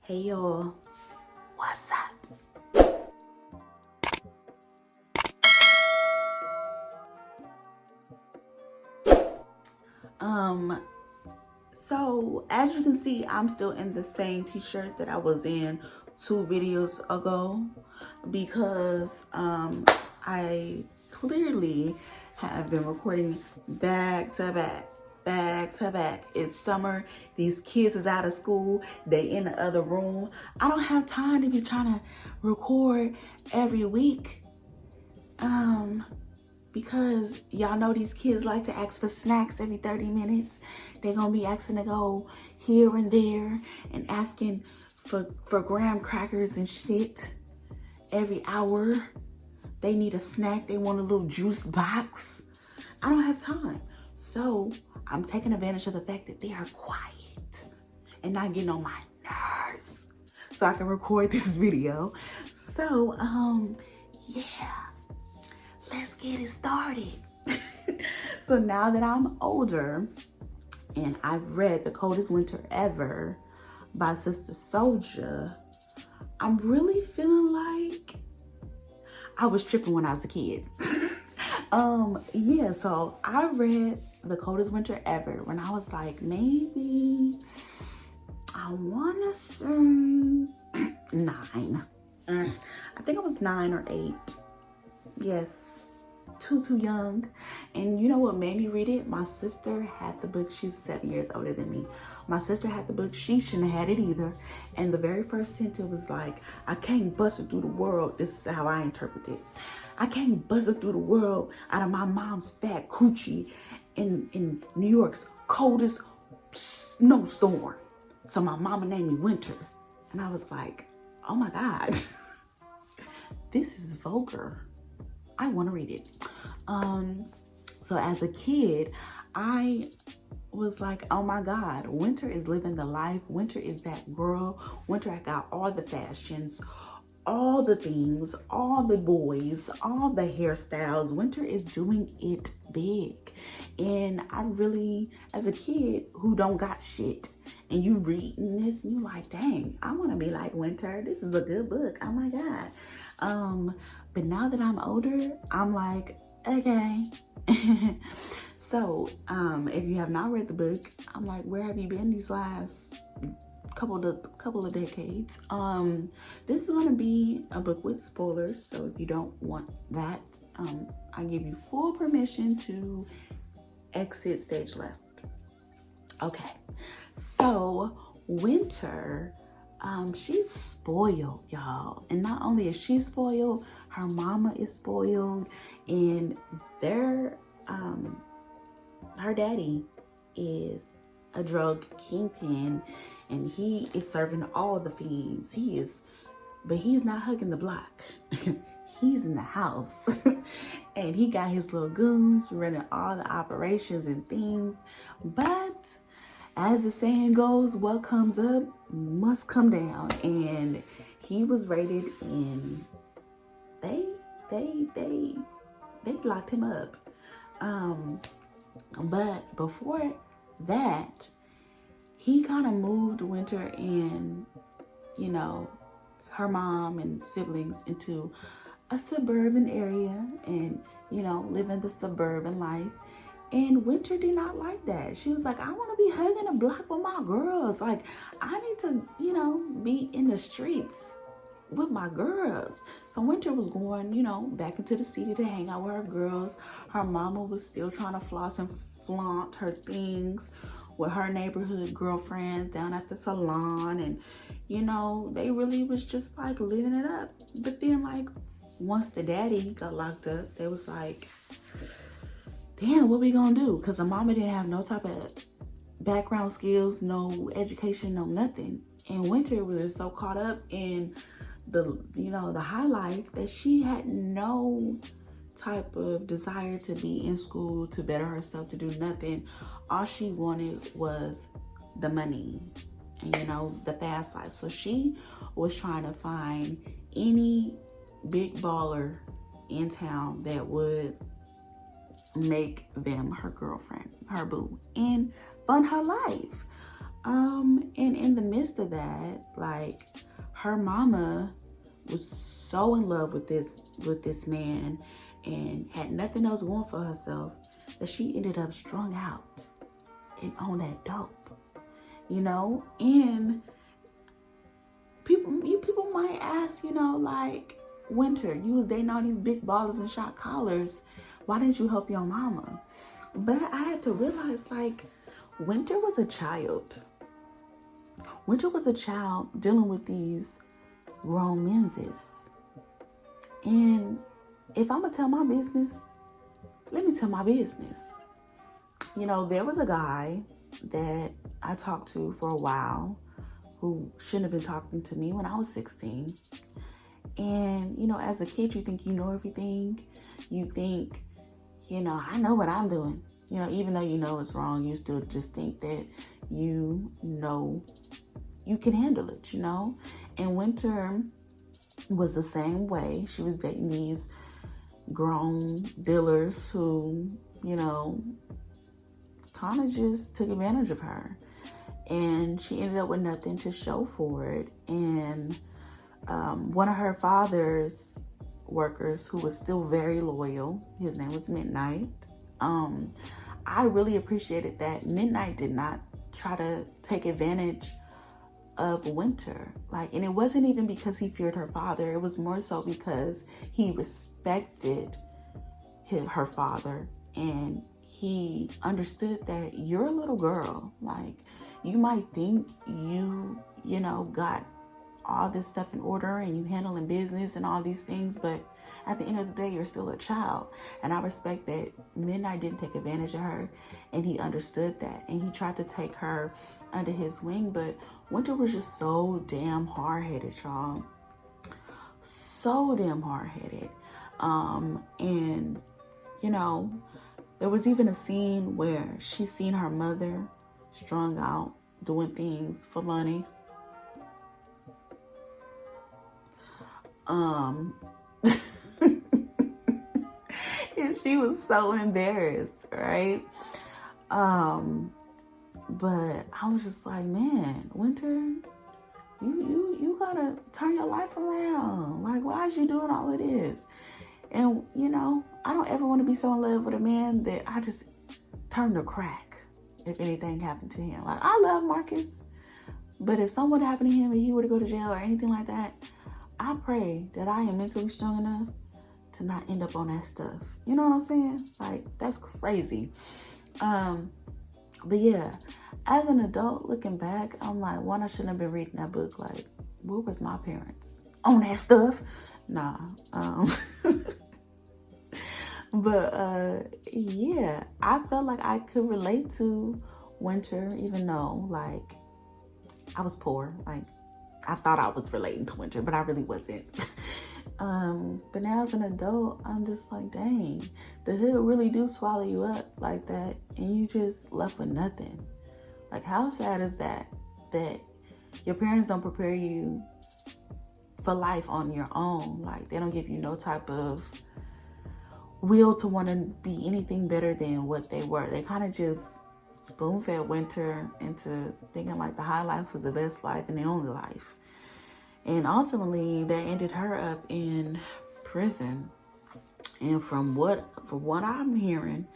Hey y'all, what's up? So as you can see, I'm still in the same t-shirt that I was in 2 videos ago because I clearly have been recording back to back. It's summer. These kids is out of school. They in the other room. I don't have time to be trying to record every week. Because y'all know these kids like to ask for snacks every 30 minutes. They're gonna be asking to go here and there and asking for graham crackers and shit every hour. They need a snack. They want a little juice box. I don't have time. So I'm taking advantage of the fact that they are quiet and not getting on my nerves so I can record this video. So, yeah. Let's get it started. So now that I'm older and I've read The Coldest Winter Ever by Sister Soldier, I'm really feeling like I was tripping when I was a kid. Yeah, so I read The Coldest Winter Ever when I was like maybe, I wanna say 9. I think I was 9 or 8. Yes. Too young. And you know what made me read it? My sister had the book. She's 7 years older than me. My sister had the book. She shouldn't have had it either. And the very first sentence was like, I can't bust it through the world. This is how I interpret it. I can't bust it through the world out of my mom's fat coochie in New York's coldest snowstorm. So my mama named me Winter. And I was like, oh my God, this is vulgar. I want to read it. So as a kid, I was like, oh my God, Winter is living the life. Winter is that girl. Winter, I got all the fashions, all the things, all the boys, all the hairstyles. Winter is doing it big. And I really, as a kid who don't got shit, and you reading this and you like, dang, I want to be like Winter. This is a good book. Oh my God. But now that I'm older, I'm like, okay. So, if you have not read the book, I'm like, where have you been these last couple of decades? This is gonna be a book with spoilers, so if you don't want that, I give you full permission to exit stage left. Okay, so Winter, she's spoiled, y'all. And not only is she spoiled, her mama is spoiled, and her daddy is a drug kingpin, and he is serving all the fiends. But he's not hugging the block. He's in the house. And he got his little goons running all the operations and things. But as the saying goes, what comes up must come down. And he was raided, and they locked him up. But before that, he kind of moved Winter and, her mom and siblings into a suburban area and, living the suburban life. And Winter did not like that. She was like, I want to be hugging a block with my girls. Like, I need to, be in the streets with my girls. So Winter was going, back into the city to hang out with her girls. Her mama was still trying to floss and flaunt her things with her neighborhood girlfriends down at the salon. And, they really was just like living it up. But then like, once the daddy got locked up, they was like, damn, what we gonna do? Because the mama didn't have no type of background skills, no education, no nothing. And Winter was so caught up in the high life that she had no type of desire to be in school, to better herself, to do nothing. All she wanted was the money and, the fast life. So she was trying to find any big baller in town that would make them her girlfriend, her boo, and fund her life. And in the midst of that, like, her mama was so in love with this man and had nothing else going for herself that she ended up strung out and on that dope, you know. And people might ask, you know, like, Winter, you was dating all these big ballers and shot callers, why didn't you help your mama? But I had to realize, like, Winter was a child. Winter was a child dealing with these grown menses. And if I'm gonna tell my business, let me tell my business. You know, there was a guy that I talked to for a while who shouldn't have been talking to me when I was 16. And, you know, as a kid, you think you know everything. You think, you know, I know what I'm doing. You know, even though you know it's wrong, you still just think that you know you can handle it, you know. And Winter was the same way. She was dating these grown dealers who, you know, kind of just took advantage of her. And she ended up with nothing to show for it. And one of her father's workers, who was still very loyal, his name was Midnight. I really appreciated that Midnight did not try to take advantage of Winter. Like, and it wasn't even because he feared her father. It was more so because he respected her father, and he understood that you're a little girl. Like, you might think you know, got all this stuff in order and you handling business and all these things, but at the end of the day, you're still a child. And I respect that Midnight didn't take advantage of her, and he understood that, and he tried to take her under his wing. But Winter was just so damn hard-headed, y'all. So damn hard-headed. And, you know, there was even a scene where she seen her mother strung out doing things for money. And she was so embarrassed, right? But I was just like, man, Winter, you gotta turn your life around. Like, why is you doing all of this? And, you know, I don't ever want to be so in love with a man that I just turn to crack if anything happened to him. Like, I love Marcus, but if something happened to him and he were to go to jail or anything like that, I pray that I am mentally strong enough to not end up on that stuff. You know what I'm saying? Like, that's crazy. But yeah, as an adult looking back, I'm like, one, I shouldn't have been reading that book. Like, where was my parents on that stuff? Nah. But yeah, I felt like I could relate to Winter, even though, like, I was poor. Like, I thought I was relating to Winter, but I really wasn't. But now as an adult, I'm just like, dang, the hood really do swallow you up like that, and you just left with nothing. Like, how sad is that your parents don't prepare you for life on your own? Like, they don't give you no type of will to want to be anything better than what they were. They kind of just spoon-fed Winter into thinking like the high life was the best life and the only life. And ultimately, that ended her up in prison. And from what I'm hearing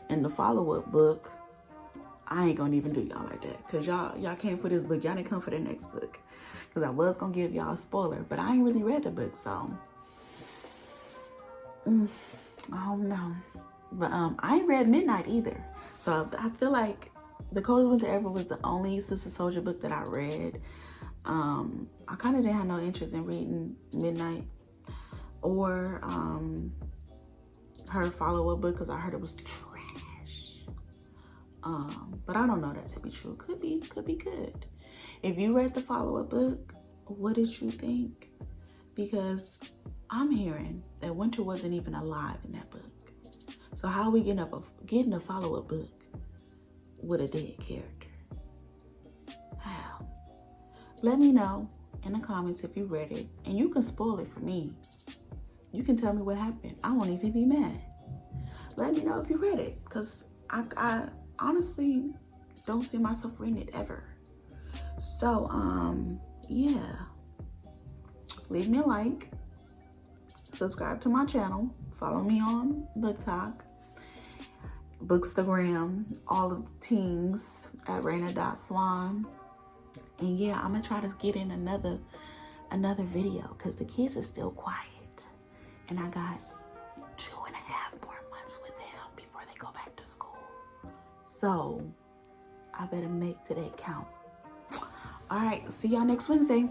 in the follow-up book, I ain't gonna even do y'all like that, because y'all came for this book. Y'all didn't come for the next book, because I was gonna give y'all a spoiler, but I ain't really read the book, so I don't know. But I ain't read Midnight either, so I feel like The Coldest Winter Ever was the only Sister Soldier book that I read. I kind of didn't have no interest in reading Midnight or her follow-up book, because I heard it was trash. But I don't know that to be true. Could be good. If you read the follow-up book, what did you think? Because I'm hearing that Winter wasn't even alive in that book. So how are we getting a follow-up book with a dead character? How? Let me know in the comments if you read it, and you can spoil it for me. You can tell me what happened. I won't even be mad. Let me know if you read it, because I honestly don't see myself reading it ever. So, yeah. Leave me a like. Subscribe to my channel. Follow me on BookTok, Bookstagram, all of the things at Raina.Swan. And yeah, I'm gonna try to get in another video because the kids are still quiet. And I got 2.5 more months with them before they go back to school. So I better make today count. All right, see y'all next Wednesday.